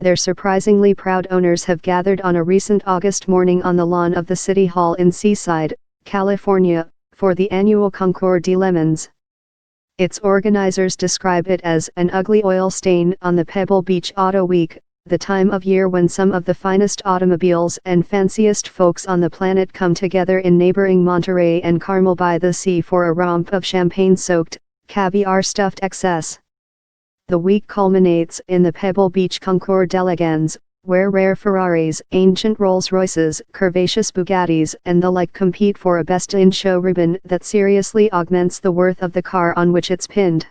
their surprisingly proud owners have gathered on a recent August morning on the lawn of the City Hall in Seaside, California, for the annual Concours DLemons. Its organizers describe it as an ugly oil stain on the Pebble Beach Auto Week, the time of year when some of the finest automobiles and fanciest folks on the planet come together in neighboring Monterey and Carmel-by-the-Sea for a romp of champagne-soaked, caviar-stuffed excess. The week culminates in the Pebble Beach Concours dElegance, where rare Ferraris, ancient Rolls-Royces, curvaceous Bugattis and the like compete for a best-in-show ribbon that seriously augments the worth of the car on which it's pinned.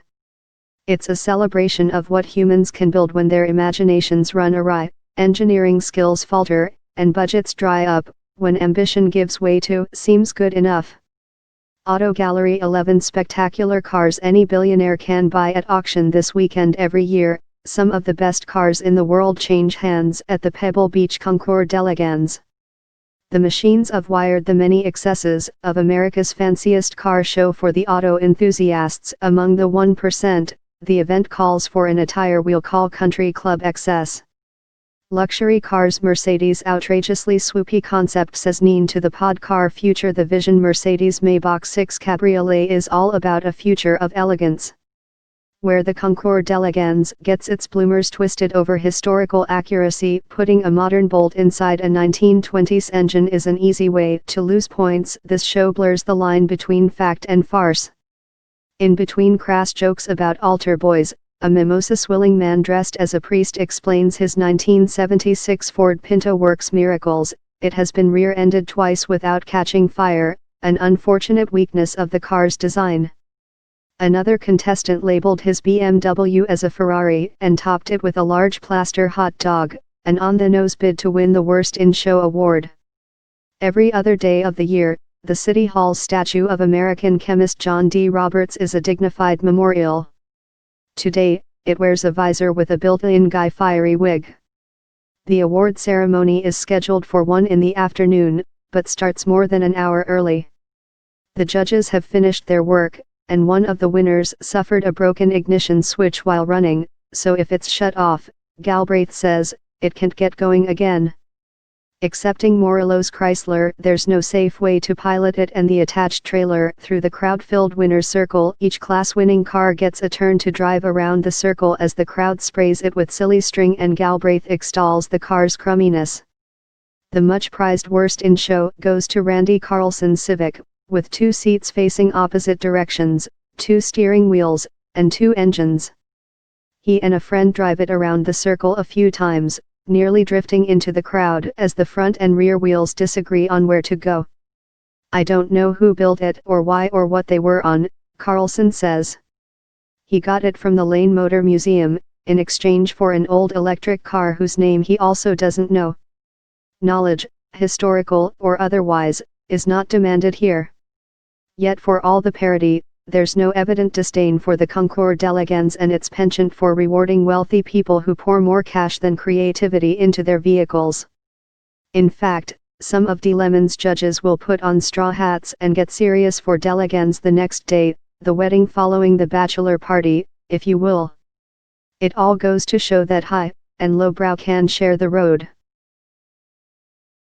It's a celebration of what humans can build when their imaginations run awry, engineering skills falter, and budgets dry up, when ambition gives way to seems good enough. Auto Gallery 11 spectacular cars any billionaire can buy at auction this weekend every year. Some of the best cars in the world change hands at the Pebble Beach Concours dElegance. The machines have wired the many excesses of America's fanciest car show for the auto enthusiasts among the 1%. The event calls for an attire we'll call Country Club excess. Luxury cars Mercedes' outrageously swoopy concept says neen to the pod car future. The Vision Mercedes Maybach 6 Cabriolet is all about a future of elegance. Where the Concours dElegance gets its bloomers twisted over historical accuracy, putting a modern bolt inside a 1920s engine is an easy way to lose points. This show blurs the line between fact and farce. In between crass jokes about altar boys, a mimosa-swilling man dressed as a priest explains his 1976 Ford Pinto works miracles. It has been rear-ended twice without catching fire, an unfortunate weakness of the car's design. Another contestant labeled his BMW as a Ferrari and topped it with a large plaster hot dog, an on-the-nose bid to win the Worst in Show award. Every other day of the year, the City Hall's statue of American chemist John D. Roberts is a dignified memorial. Today, it wears a visor with a built-in Guy Fieri wig. The award ceremony is scheduled for 1 in the afternoon, but starts more than an hour early. The judges have finished their work, and one of the winners suffered a broken ignition switch while running, so if it's shut off, Galbraith says, it can't get going again. Excepting Morelos Chrysler, there's no safe way to pilot it and the attached trailer through the crowd-filled winner's circle. Each class-winning car gets a turn to drive around the circle as the crowd sprays it with silly string and Galbraith extols the car's crumminess. The much-prized Worst in Show goes to Randy Carlson's Civic, with 2 seats facing opposite directions, 2 steering wheels, and 2 engines. He and a friend drive it around the circle a few times, nearly drifting into the crowd as the front and rear wheels disagree on where to go. I don't know who built it or why or what they were on, Carlson says. He got it from the Lane Motor Museum, in exchange for an old electric car whose name he also doesn't know. Knowledge, historical or otherwise, is not demanded here. Yet for all the parody, there's no evident disdain for the Concours dElegance and its penchant for rewarding wealthy people who pour more cash than creativity into their vehicles. In fact, some of DLemons' judges will put on straw hats and get serious for dElegance the next day, the wedding following the bachelor party, if you will. It all goes to show that high and lowbrow can share the road.